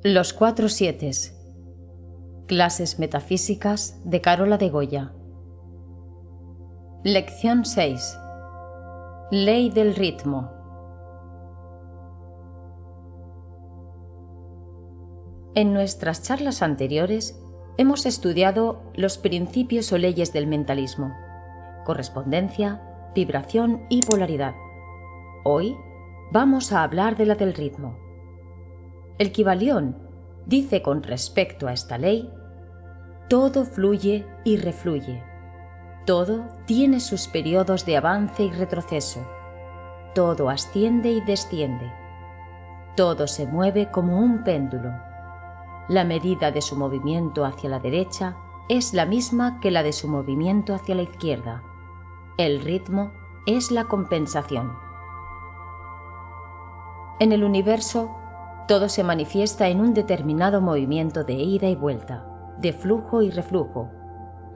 Los 4 Sietes. Clases metafísicas de Carola de Goya. Lección 6. Ley del ritmo. En nuestras charlas anteriores hemos estudiado los principios o leyes del mentalismo: correspondencia, vibración y polaridad. Hoy vamos a hablar de la del ritmo. El Kybalión dice con respecto a esta ley: todo fluye y refluye, todo tiene sus periodos de avance y retroceso, todo asciende y desciende, todo se mueve como un péndulo. La medida de su movimiento hacia la derecha es la misma que la de su movimiento hacia la izquierda. El ritmo es la compensación. En el universo, todo se manifiesta en un determinado movimiento de ida y vuelta, de flujo y reflujo,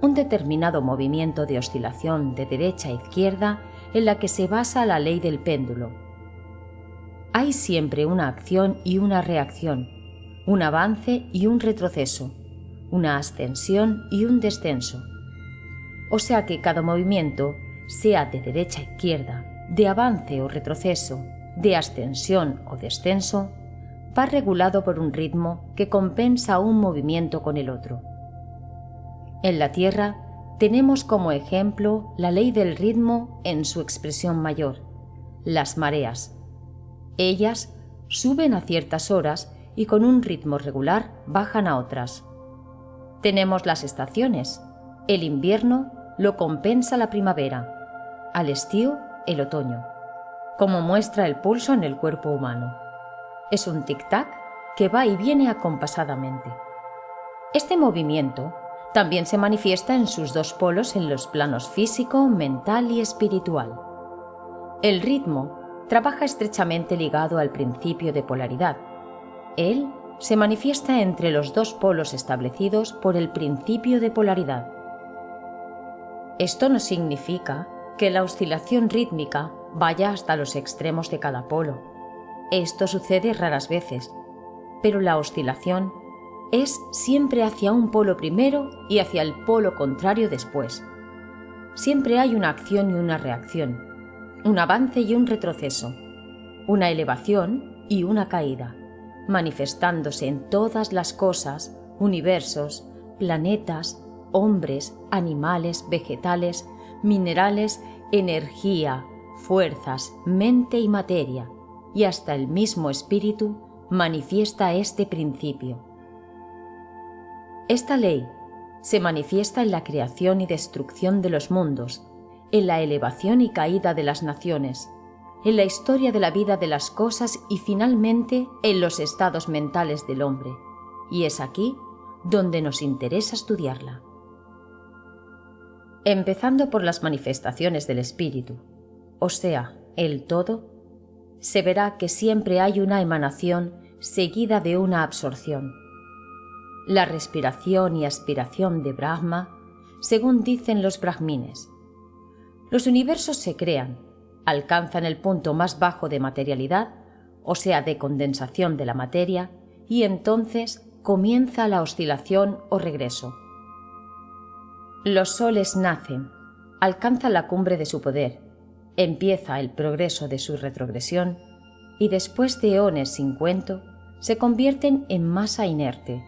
un determinado movimiento de oscilación de derecha a izquierda en la que se basa la ley del péndulo. Hay siempre una acción y una reacción, un avance y un retroceso, una ascensión y un descenso. O sea que cada movimiento, sea de derecha a izquierda, de avance o retroceso, de ascensión o descenso, va regulado por un ritmo que compensa un movimiento con el otro. En la Tierra tenemos como ejemplo la ley del ritmo en su expresión mayor, las mareas. Ellas suben a ciertas horas y con un ritmo regular bajan a otras. Tenemos las estaciones. El invierno lo compensa la primavera, al estío el otoño, como muestra el pulso en el cuerpo humano. Es un tic-tac que va y viene acompasadamente. Este movimiento también se manifiesta en sus dos polos en los planos físico, mental y espiritual. El ritmo trabaja estrechamente ligado al principio de polaridad. Él se manifiesta entre los dos polos establecidos por el principio de polaridad. Esto no significa que la oscilación rítmica vaya hasta los extremos de cada polo. Esto sucede raras veces, pero la oscilación es siempre hacia un polo primero y hacia el polo contrario después. Siempre hay una acción y una reacción, un avance y un retroceso, una elevación y una caída, manifestándose en todas las cosas, universos, planetas, hombres, animales, vegetales, minerales, energía, fuerzas, mente y materia, y hasta el mismo espíritu manifiesta este principio. Esta ley se manifiesta en la creación y destrucción de los mundos, en la elevación y caída de las naciones, en la historia de la vida de las cosas y finalmente en los estados mentales del hombre, y es aquí donde nos interesa estudiarla. Empezando por las manifestaciones del espíritu, o sea, el todo, se verá que siempre hay una emanación seguida de una absorción. La respiración y aspiración de Brahma, según dicen los brahmines. Los universos se crean, alcanzan el punto más bajo de materialidad, o sea, de condensación de la materia, y entonces comienza la oscilación o regreso. Los soles nacen, alcanzan la cumbre de su poder, empieza el progreso de su retrogresión y después de eones sin cuento se convierten en masa inerte,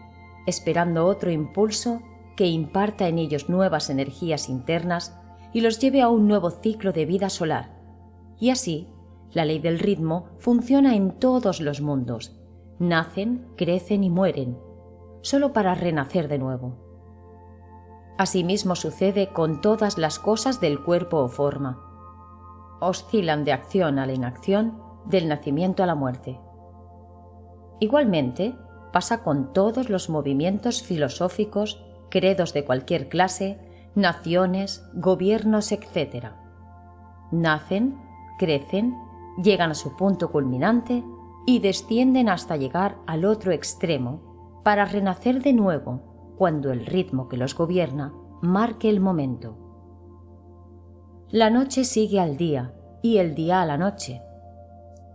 esperando otro impulso que imparta en ellos nuevas energías internas y los lleve a un nuevo ciclo de vida solar. Y así, la ley del ritmo funciona en todos los mundos. Nacen, crecen y mueren, solo para renacer de nuevo. Asimismo sucede con todas las cosas del cuerpo o forma. Oscilan de acción a la inacción, del nacimiento a la muerte. Igualmente, pasa con todos los movimientos filosóficos, credos de cualquier clase, naciones, gobiernos, etc. Nacen, crecen, llegan a su punto culminante y descienden hasta llegar al otro extremo para renacer de nuevo cuando el ritmo que los gobierna marque el momento. La noche sigue al día y el día a la noche.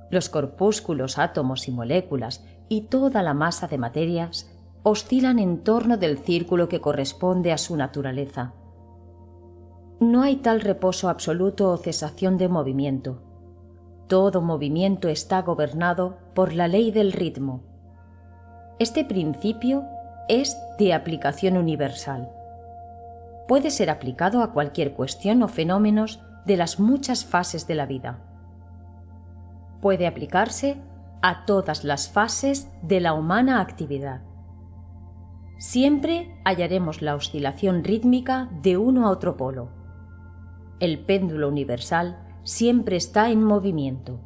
Los corpúsculos, átomos y moléculas y toda la masa de materias oscilan en torno del círculo que corresponde a su naturaleza. No hay tal reposo absoluto o cesación de movimiento. Todo movimiento está gobernado por la ley del ritmo. Este principio es de aplicación universal. Puede ser aplicado a cualquier cuestión o fenómenos de las muchas fases de la vida. Puede aplicarse a todas las fases de la humana actividad. Siempre hallaremos la oscilación rítmica de uno a otro polo. El péndulo universal siempre está en movimiento.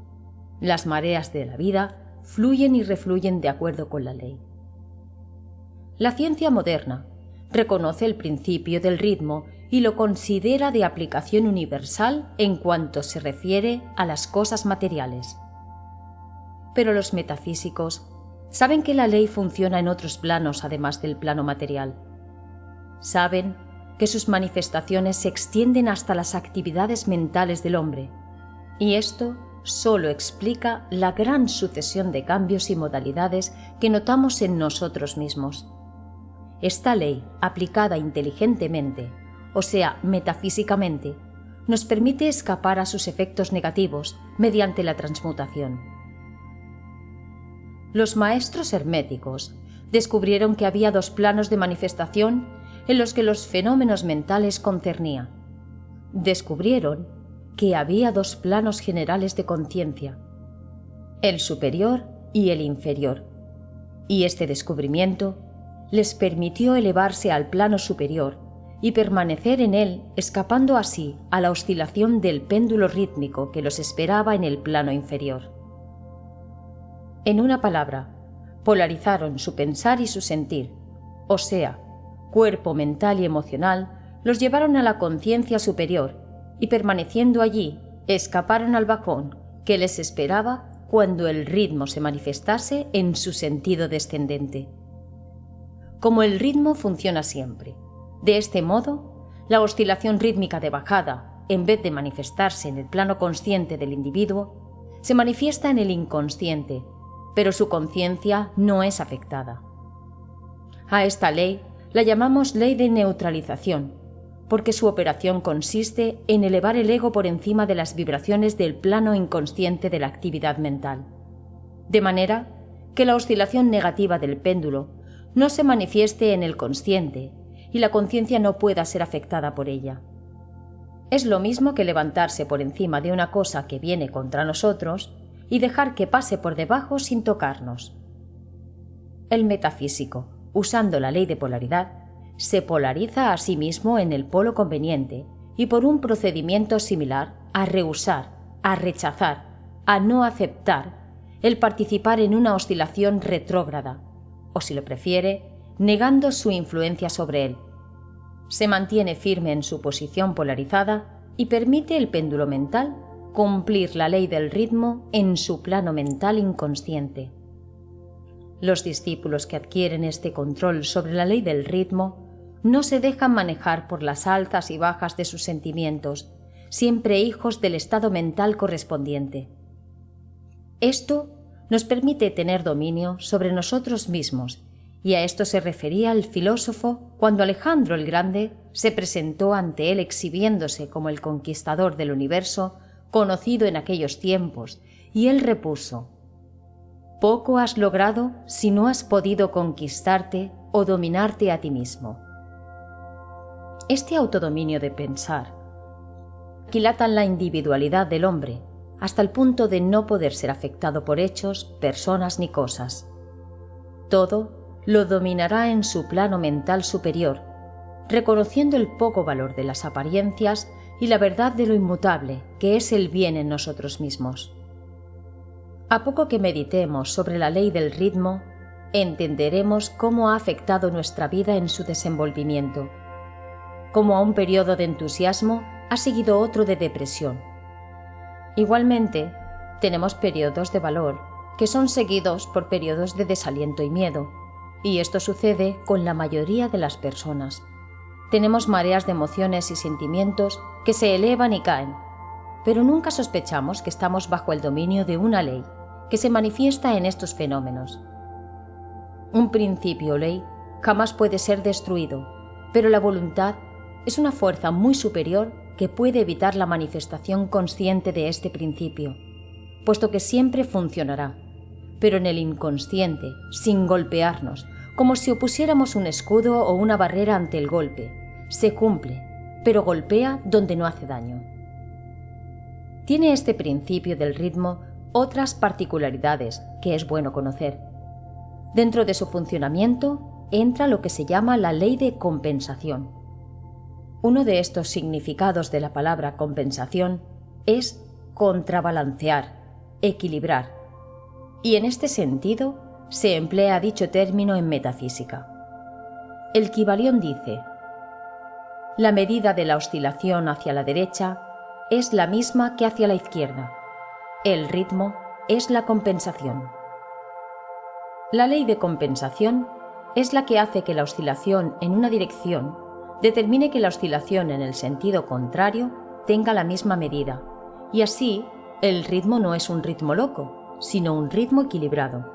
Las mareas de la vida fluyen y refluyen de acuerdo con la ley. La ciencia moderna reconoce el principio del ritmo y lo considera de aplicación universal en cuanto se refiere a las cosas materiales. Pero los metafísicos saben que la ley funciona en otros planos además del plano material. Saben que sus manifestaciones se extienden hasta las actividades mentales del hombre, y esto solo explica la gran sucesión de cambios y modalidades que notamos en nosotros mismos. Esta ley, aplicada inteligentemente, o sea, metafísicamente, nos permite escapar a sus efectos negativos mediante la transmutación. Los maestros herméticos descubrieron que había dos planos de manifestación en los que los fenómenos mentales concernía. Descubrieron que había dos planos generales de conciencia, el superior y el inferior, y este descubrimiento les permitió elevarse al plano superior y permanecer en él, escapando así a la oscilación del péndulo rítmico que los esperaba en el plano inferior. En una palabra, polarizaron su pensar y su sentir, o sea, cuerpo mental y emocional, los llevaron a la conciencia superior y permaneciendo allí, escaparon al bajón que les esperaba cuando el ritmo se manifestase en su sentido descendente. Como el ritmo funciona siempre, de este modo, la oscilación rítmica de bajada, en vez de manifestarse en el plano consciente del individuo, se manifiesta en el inconsciente, pero su conciencia no es afectada. A esta ley la llamamos ley de neutralización, porque su operación consiste en elevar el ego por encima de las vibraciones del plano inconsciente de la actividad mental, de manera que la oscilación negativa del péndulo no se manifieste en el consciente y la conciencia no pueda ser afectada por ella. Es lo mismo que levantarse por encima de una cosa que viene contra nosotros y dejar que pase por debajo sin tocarnos. El metafísico, usando la ley de polaridad, se polariza a sí mismo en el polo conveniente y por un procedimiento similar a rehusar, a rechazar, a no aceptar el participar en una oscilación retrógrada, o si lo prefiere, negando su influencia sobre él. Se mantiene firme en su posición polarizada y permite el péndulo mental cumplir la ley del ritmo en su plano mental inconsciente. Los discípulos que adquieren este control sobre la ley del ritmo no se dejan manejar por las altas y bajas de sus sentimientos, siempre hijos del estado mental correspondiente. Esto nos permite tener dominio sobre nosotros mismos, y a esto se refería el filósofo cuando Alejandro el Grande se presentó ante él exhibiéndose como el conquistador del universo conocido en aquellos tiempos, y él repuso: «Poco has logrado si no has podido conquistarte o dominarte a ti mismo». Este autodominio de pensar aquilatan la individualidad del hombre hasta el punto de no poder ser afectado por hechos, personas ni cosas. Todo lo dominará en su plano mental superior, reconociendo el poco valor de las apariencias y la verdad de lo inmutable, que es el bien en nosotros mismos. A poco que meditemos sobre la ley del ritmo, entenderemos cómo ha afectado nuestra vida en su desenvolvimiento, cómo a un periodo de entusiasmo ha seguido otro de depresión. Igualmente, tenemos periodos de valor que son seguidos por periodos de desaliento y miedo, y esto sucede con la mayoría de las personas. Tenemos mareas de emociones y sentimientos que se elevan y caen, pero nunca sospechamos que estamos bajo el dominio de una ley que se manifiesta en estos fenómenos, Un principio o ley jamás puede ser destruido, pero la voluntad es una fuerza muy superior que puede evitar la manifestación consciente de este principio, puesto que siempre funcionará, pero en el inconsciente, sin golpearnos, como si opusiéramos un escudo o una barrera ante el golpe. Se cumple, pero golpea donde no hace daño. Tiene este principio del ritmo otras particularidades que es bueno conocer. Dentro de su funcionamiento entra lo que se llama la ley de compensación. Uno de estos significados de la palabra compensación es contrabalancear, equilibrar, y en este sentido se emplea dicho término en metafísica. El Kybalión dice: la medida de la oscilación hacia la derecha es la misma que hacia la izquierda. El ritmo es la compensación. La ley de compensación es la que hace que la oscilación en una dirección determine que la oscilación en el sentido contrario tenga la misma medida, y así el ritmo no es un ritmo loco, sino un ritmo equilibrado.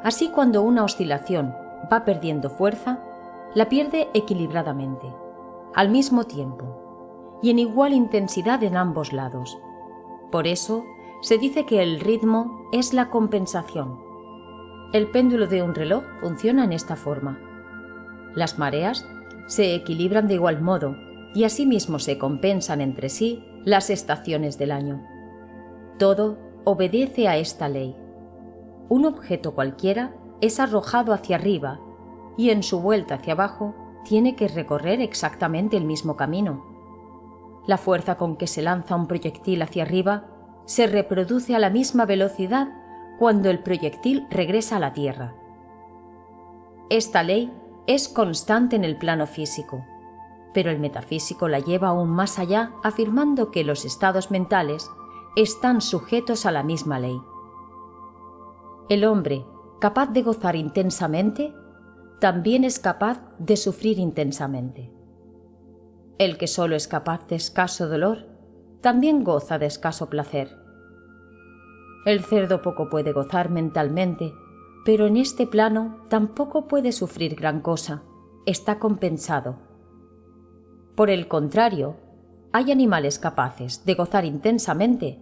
Así, cuando una oscilación va perdiendo fuerza, la pierde equilibradamente, al mismo tiempo, y en igual intensidad en ambos lados. Por eso se dice que el ritmo es la compensación. El péndulo de un reloj funciona en esta forma. Las mareas se equilibran de igual modo y asimismo se compensan entre sí las estaciones del año. Todo obedece a esta ley. Un objeto cualquiera es arrojado hacia arriba y en su vuelta hacia abajo tiene que recorrer exactamente el mismo camino. La fuerza con que se lanza un proyectil hacia arriba se reproduce a la misma velocidad cuando el proyectil regresa a la Tierra. Esta ley es constante en el plano físico, pero el metafísico la lleva aún más allá, afirmando que los estados mentales están sujetos a la misma ley. El hombre, capaz de gozar intensamente, también es capaz de sufrir intensamente. El que solo es capaz de escaso dolor, también goza de escaso placer. El cerdo poco puede gozar mentalmente, pero en este plano tampoco puede sufrir gran cosa, está compensado. Por el contrario, hay animales capaces de gozar intensamente,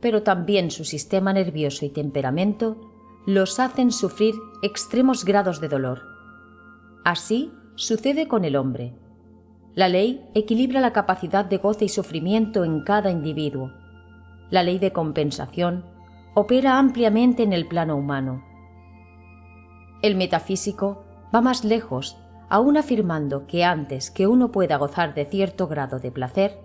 pero también su sistema nervioso y temperamento los hacen sufrir extremos grados de dolor. Así sucede con el hombre. La ley equilibra la capacidad de goce y sufrimiento en cada individuo. La ley de compensación opera ampliamente en el plano humano. El metafísico va más lejos, aún afirmando que antes que uno pueda gozar de cierto grado de placer,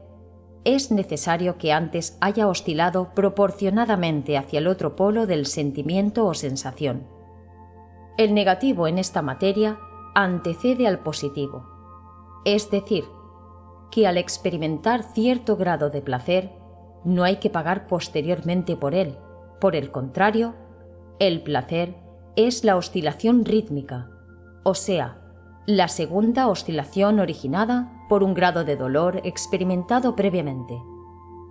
es necesario que antes haya oscilado proporcionadamente hacia el otro polo del sentimiento o sensación. El negativo en esta materia antecede al positivo, es decir, que al experimentar cierto grado de placer, no hay que pagar posteriormente por él. Por el contrario, el placer es la oscilación rítmica, o sea, la segunda oscilación originada por un grado de dolor experimentado previamente,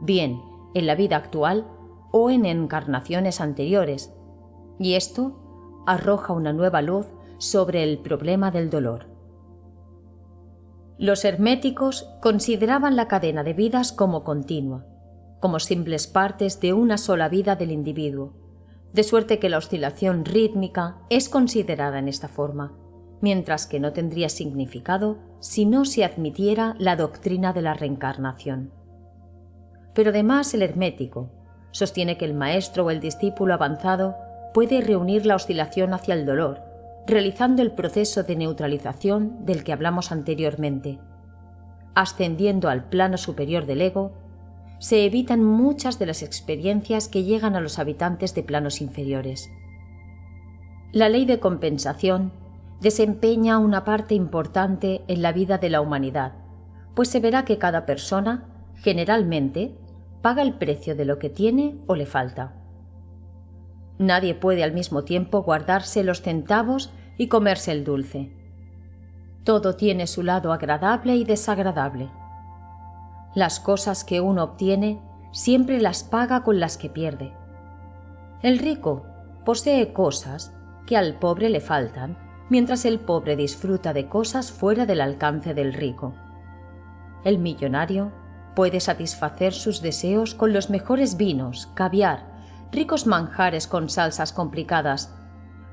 bien en la vida actual o en encarnaciones anteriores, y esto arroja una nueva luz sobre el problema del dolor. Los herméticos consideraban la cadena de vidas como continua, como simples partes de una sola vida del individuo, de suerte que la oscilación rítmica es considerada en esta forma, mientras que no tendría significado si no se admitiera la doctrina de la reencarnación. Pero además el hermético sostiene que el maestro o el discípulo avanzado puede reunir la oscilación hacia el dolor, realizando el proceso de neutralización del que hablamos anteriormente. Ascendiendo al plano superior del ego, se evitan muchas de las experiencias que llegan a los habitantes de planos inferiores. La ley de compensación desempeña una parte importante en la vida de la humanidad, pues se verá que cada persona, generalmente, paga el precio de lo que tiene o le falta. Nadie puede al mismo tiempo guardarse los centavos y comerse el dulce. Todo tiene su lado agradable y desagradable. Las cosas que uno obtiene siempre las paga con las que pierde. El rico posee cosas, que al pobre le faltan, mientras el pobre disfruta de cosas fuera del alcance del rico. El millonario puede satisfacer sus deseos con los mejores vinos, caviar, ricos manjares con salsas complicadas,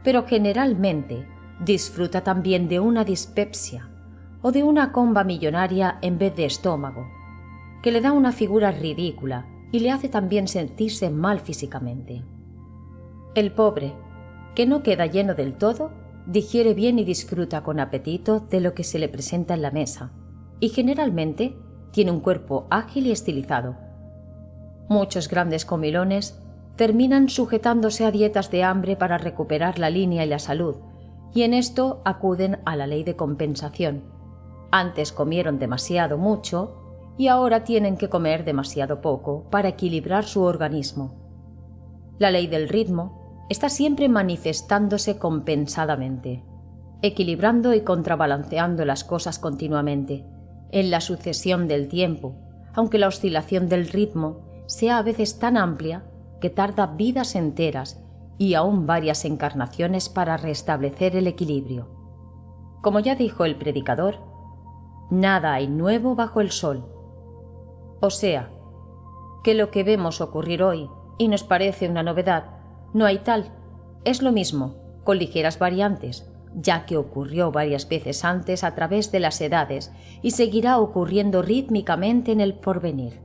pero generalmente disfruta también de una dispepsia o de una comba millonaria en vez de estómago, que le da una figura ridícula y le hace también sentirse mal físicamente. El pobre, que no queda lleno del todo, digiere bien y disfruta con apetito de lo que se le presenta en la mesa, y generalmente tiene un cuerpo ágil y estilizado. Muchos grandes comilones terminan sujetándose a dietas de hambre para recuperar la línea y la salud, y en esto acuden a la ley de compensación. Antes comieron demasiado mucho y ahora tienen que comer demasiado poco para equilibrar su organismo. La ley del ritmo está siempre manifestándose compensadamente, equilibrando y contrabalanceando las cosas continuamente, en la sucesión del tiempo, aunque la oscilación del ritmo sea a veces tan amplia que tarda vidas enteras y aún varias encarnaciones para restablecer el equilibrio. Como ya dijo el predicador, nada hay nuevo bajo el sol. O sea, que lo que vemos ocurrir hoy y nos parece una novedad, no hay tal, es lo mismo, con ligeras variantes, ya que ocurrió varias veces antes a través de las edades y seguirá ocurriendo rítmicamente en el porvenir.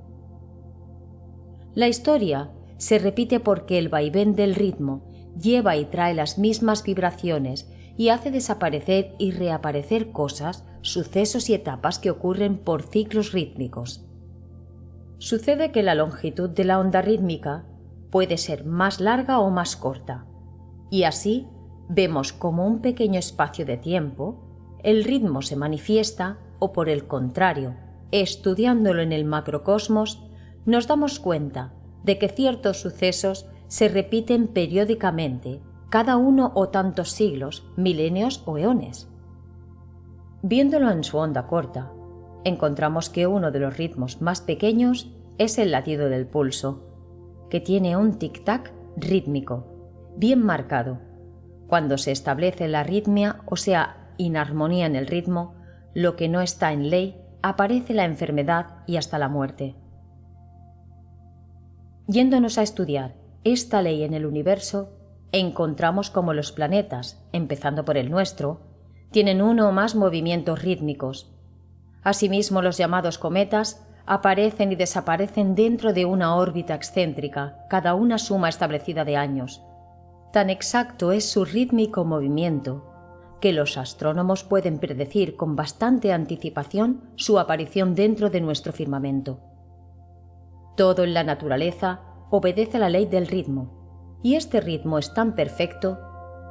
La historia se repite porque el vaivén del ritmo lleva y trae las mismas vibraciones y hace desaparecer y reaparecer cosas, sucesos y etapas que ocurren por ciclos rítmicos. Sucede que la longitud de la onda rítmica puede ser más larga o más corta, y así vemos como un pequeño espacio de tiempo el ritmo se manifiesta o, por el contrario, estudiándolo en el macrocosmos, nos damos cuenta de que ciertos sucesos se repiten periódicamente, cada uno o tantos siglos, milenios o eones. Viéndolo en su onda corta, encontramos que uno de los ritmos más pequeños es el latido del pulso, que tiene un tic-tac rítmico, bien marcado. Cuando se establece la arritmia, o sea, inarmonía en el ritmo, lo que no está en ley, aparece la enfermedad y hasta la muerte. Yéndonos a estudiar esta ley en el universo, encontramos como los planetas, empezando por el nuestro, tienen uno o más movimientos rítmicos. Asimismo, los llamados cometas aparecen y desaparecen dentro de una órbita excéntrica, cada una suma establecida de años. Tan exacto es su rítmico movimiento que los astrónomos pueden predecir con bastante anticipación su aparición dentro de nuestro firmamento. Todo en la naturaleza obedece a la ley del ritmo, y este ritmo es tan perfecto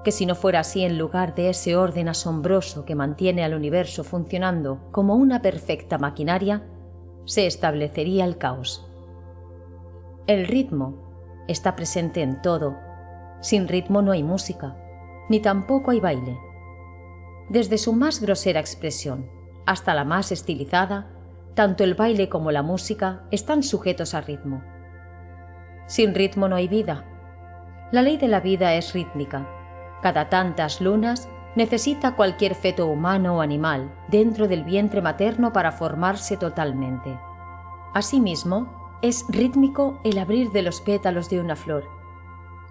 que si no fuera así, en lugar de ese orden asombroso que mantiene al universo funcionando como una perfecta maquinaria, se establecería el caos. El ritmo está presente en todo. Sin ritmo no hay música, ni tampoco hay baile. Desde su más grosera expresión hasta la más estilizada, tanto el baile como la música están sujetos a ritmo. Sin ritmo no hay vida. La ley de la vida es rítmica. Cada tantas lunas necesita cualquier feto humano o animal dentro del vientre materno para formarse totalmente. Asimismo, es rítmico el abrir de los pétalos de una flor.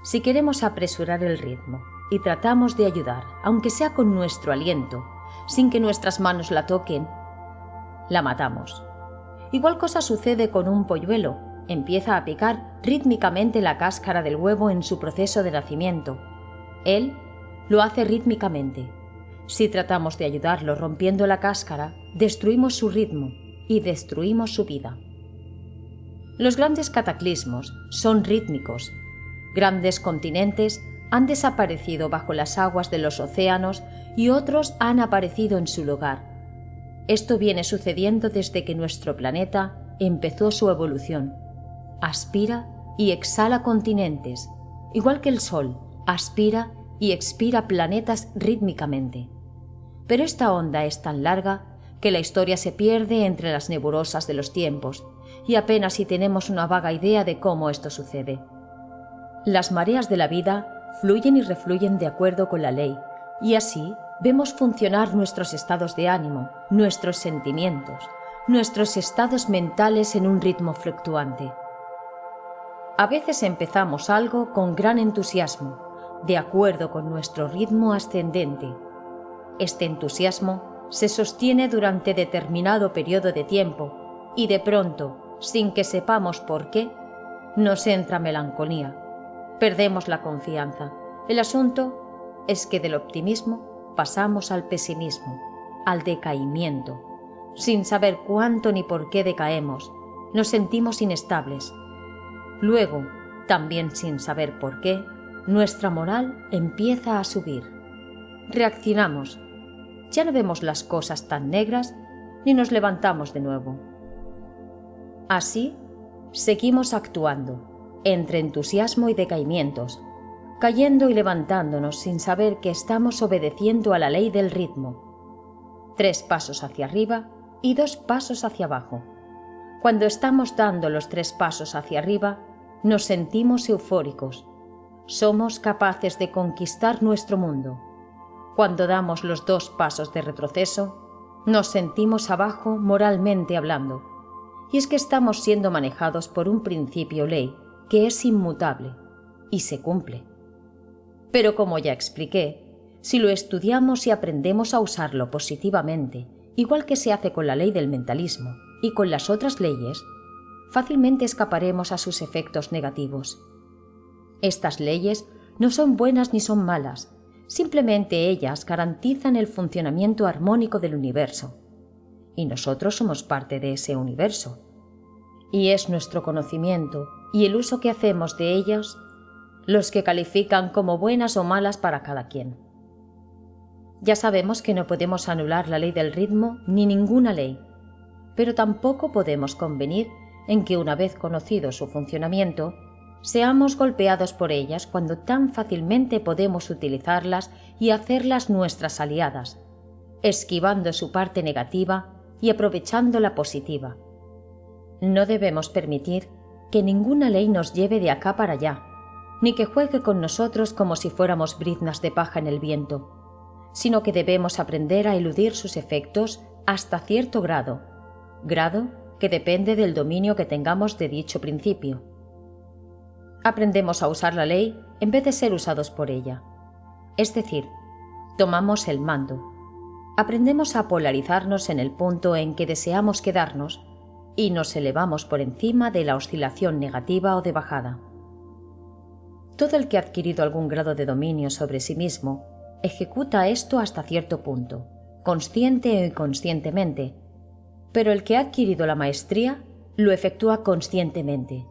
Si queremos apresurar el ritmo y tratamos de ayudar, aunque sea con nuestro aliento, sin que nuestras manos la toquen, la matamos. Igual cosa sucede con un polluelo. Empieza a picar rítmicamente la cáscara del huevo en su proceso de nacimiento. Él lo hace rítmicamente. Si tratamos de ayudarlo rompiendo la cáscara, destruimos su ritmo y destruimos su vida. Los grandes cataclismos son rítmicos. Grandes continentes han desaparecido bajo las aguas de los océanos y otros han aparecido en su lugar. Esto viene sucediendo desde que nuestro planeta empezó su evolución. Aspira y exhala continentes, igual que el Sol aspira y expira planetas rítmicamente. Pero esta onda es tan larga que la historia se pierde entre las nebulosas de los tiempos y apenas si tenemos una vaga idea de cómo esto sucede. Las mareas de la vida fluyen y refluyen de acuerdo con la ley, y así vemos funcionar nuestros estados de ánimo, nuestros sentimientos, nuestros estados mentales en un ritmo fluctuante. A veces empezamos algo con gran entusiasmo, de acuerdo con nuestro ritmo ascendente. Este entusiasmo se sostiene durante determinado periodo de tiempo y de pronto, sin que sepamos por qué, nos entra melancolía. Perdemos la confianza. El asunto es que del optimismo pasamos al pesimismo, al decaimiento. Sin saber cuánto ni por qué decaemos, nos sentimos inestables. Luego, también sin saber por qué, nuestra moral empieza a subir. Reaccionamos. Ya no vemos las cosas tan negras ni nos levantamos de nuevo. Así, seguimos actuando, entre entusiasmo y decaimientos, cayendo y levantándonos sin saber que estamos obedeciendo a la ley del ritmo. 3 pasos hacia arriba y 2 pasos hacia abajo. Cuando estamos dando los 3 pasos hacia arriba, nos sentimos eufóricos. Somos capaces de conquistar nuestro mundo. Cuando damos los 2 pasos de retroceso, nos sentimos abajo moralmente hablando. Y es que estamos siendo manejados por un principio ley que es inmutable y se cumple. Pero como ya expliqué, si lo estudiamos y aprendemos a usarlo positivamente, igual que se hace con la ley del mentalismo y con las otras leyes, fácilmente escaparemos a sus efectos negativos. Estas leyes no son buenas ni son malas, simplemente ellas garantizan el funcionamiento armónico del universo. Y nosotros somos parte de ese universo. Y es nuestro conocimiento y el uso que hacemos de ellas los que califican como buenas o malas para cada quien. Ya sabemos que no podemos anular la ley del ritmo ni ninguna ley, pero tampoco podemos convenir en que una vez conocido su funcionamiento, seamos golpeados por ellas cuando tan fácilmente podemos utilizarlas y hacerlas nuestras aliadas, esquivando su parte negativa y aprovechando la positiva. No debemos permitir que ninguna ley nos lleve de acá para allá, ni que juegue con nosotros como si fuéramos briznas de paja en el viento, sino que debemos aprender a eludir sus efectos hasta cierto grado que depende del dominio que tengamos de dicho principio. Aprendemos a usar la ley en vez de ser usados por ella. Es decir, tomamos el mando. Aprendemos a polarizarnos en el punto en que deseamos quedarnos y nos elevamos por encima de la oscilación negativa o de bajada. Todo el que ha adquirido algún grado de dominio sobre sí mismo ejecuta esto hasta cierto punto, consciente o inconscientemente, pero el que ha adquirido la maestría lo efectúa conscientemente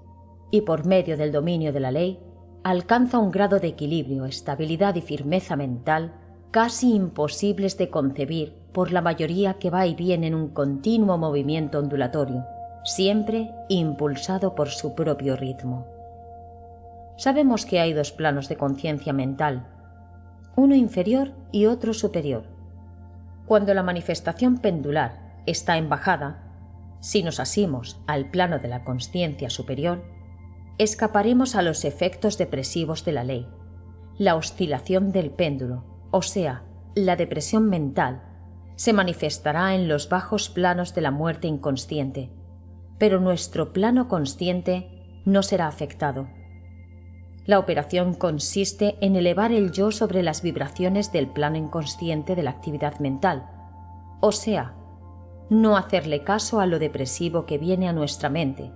y por medio del dominio de la ley alcanza un grado de equilibrio, estabilidad y firmeza mental casi imposibles de concebir por la mayoría que va y viene en un continuo movimiento ondulatorio, siempre impulsado por su propio ritmo. Sabemos que hay 2 planos de conciencia mental, uno inferior y otro superior. Cuando la manifestación pendular está en bajada, si nos asimos al plano de la consciencia superior, escaparemos a los efectos depresivos de la ley. La oscilación del péndulo, o sea, la depresión mental, se manifestará en los bajos planos de la muerte inconsciente, pero nuestro plano consciente no será afectado. La operación consiste en elevar el yo sobre las vibraciones del plano inconsciente de la actividad mental, o sea, no hacerle caso a lo depresivo que viene a nuestra mente,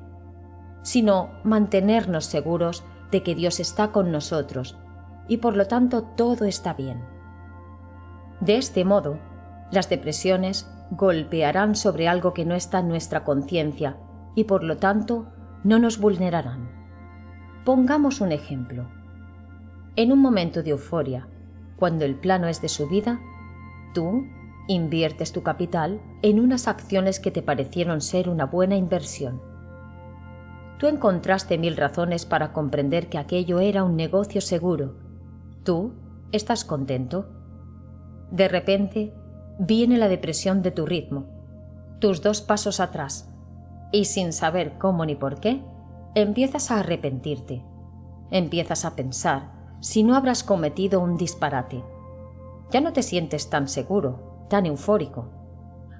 sino mantenernos seguros de que Dios está con nosotros y por lo tanto todo está bien. De este modo, las depresiones golpearán sobre algo que no está en nuestra conciencia y por lo tanto no nos vulnerarán. Pongamos un ejemplo. En un momento de euforia, cuando el plano es de subida, tú inviertes tu capital en unas acciones que te parecieron ser una buena inversión. Tú encontraste 1000 razones para comprender que aquello era un negocio seguro. Tú estás contento. De repente, viene la depresión de tu ritmo, tus 2 pasos atrás, y sin saber cómo ni por qué, empiezas a arrepentirte. Empiezas a pensar, si no habrás cometido un disparate. Ya no te sientes tan seguro, tan eufórico.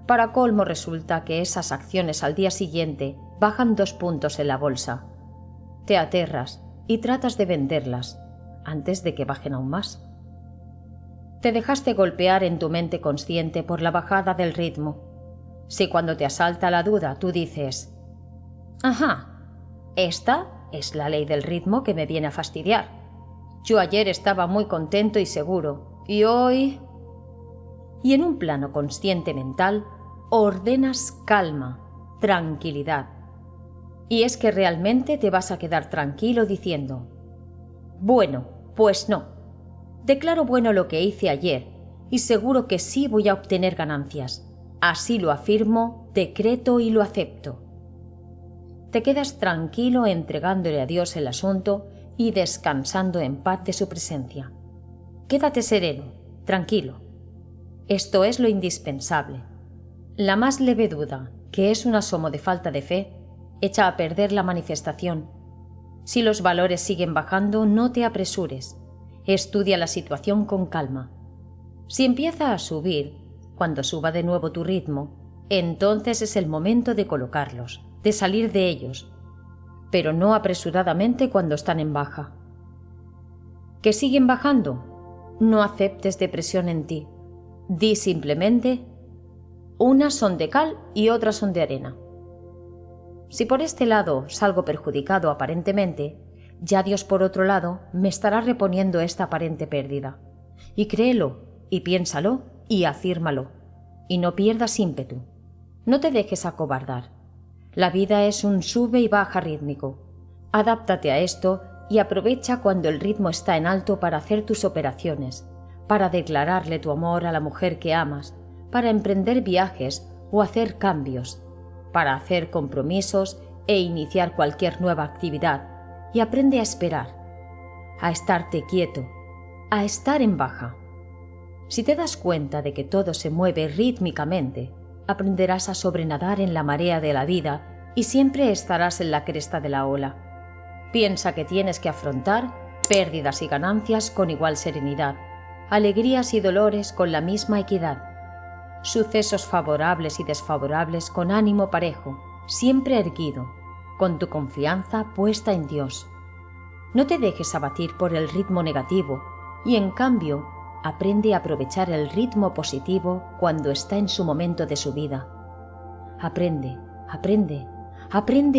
Para colmo resulta que esas acciones al día siguiente bajan 2 puntos en la bolsa. Te aterras y tratas de venderlas antes de que bajen aún más. Te dejaste golpear en tu mente consciente por la bajada del ritmo. Si cuando te asalta la duda tú dices: «Ajá, esta es la ley del ritmo que me viene a fastidiar. Yo ayer estaba muy contento y seguro, y hoy...». Y en un plano consciente mental, ordenas calma, tranquilidad. Y es que realmente te vas a quedar tranquilo diciendo: «Bueno, pues no. Declaro bueno lo que hice ayer y seguro que sí voy a obtener ganancias. Así lo afirmo, decreto y lo acepto». Te quedas tranquilo entregándole a Dios el asunto y descansando en paz de su presencia. Quédate sereno, tranquilo. Esto es lo indispensable. La más leve duda, que es un asomo de falta de fe, echa a perder la manifestación. Si los valores siguen bajando, no te apresures. Estudia la situación con calma. Si empieza a subir, cuando suba de nuevo tu ritmo, entonces es el momento de colocarlos, de salir de ellos, pero no apresuradamente cuando están en baja. ¿Que siguen bajando? No aceptes depresión en ti. Di simplemente: «Unas son de cal y otras son de arena». Si por este lado salgo perjudicado aparentemente, ya Dios por otro lado me estará reponiendo esta aparente pérdida. Y créelo, y piénsalo, y afírmalo. Y no pierdas ímpetu. No te dejes acobardar. La vida es un sube y baja rítmico. Adáptate a esto y aprovecha cuando el ritmo está en alto para hacer tus operaciones, para declararle tu amor a la mujer que amas, para emprender viajes o hacer cambios, para hacer compromisos e iniciar cualquier nueva actividad. Y aprende a esperar, a estarte quieto, a estar en baja. Si te das cuenta de que todo se mueve rítmicamente, aprenderás a sobrenadar en la marea de la vida y siempre estarás en la cresta de la ola. Piensa que tienes que afrontar pérdidas y ganancias con igual serenidad, alegrías y dolores con la misma equidad, sucesos favorables y desfavorables con ánimo parejo, siempre erguido, con tu confianza puesta en Dios. No te dejes abatir por el ritmo negativo y, en cambio, aprende a aprovechar el ritmo positivo cuando está en su momento de subida. Aprende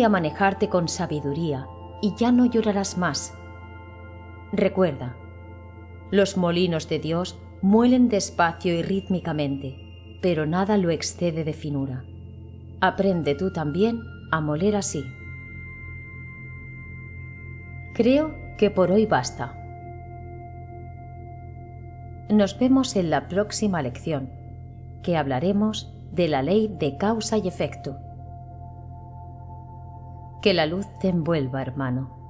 a manejarte con sabiduría y ya no llorarás más. Recuerda, los molinos de Dios muelen despacio y rítmicamente, pero nada lo excede de finura. Aprende tú también a moler así. Creo que por hoy basta. Nos vemos en la próxima lección, que hablaremos de la ley de causa y efecto. Que la luz te envuelva, hermano.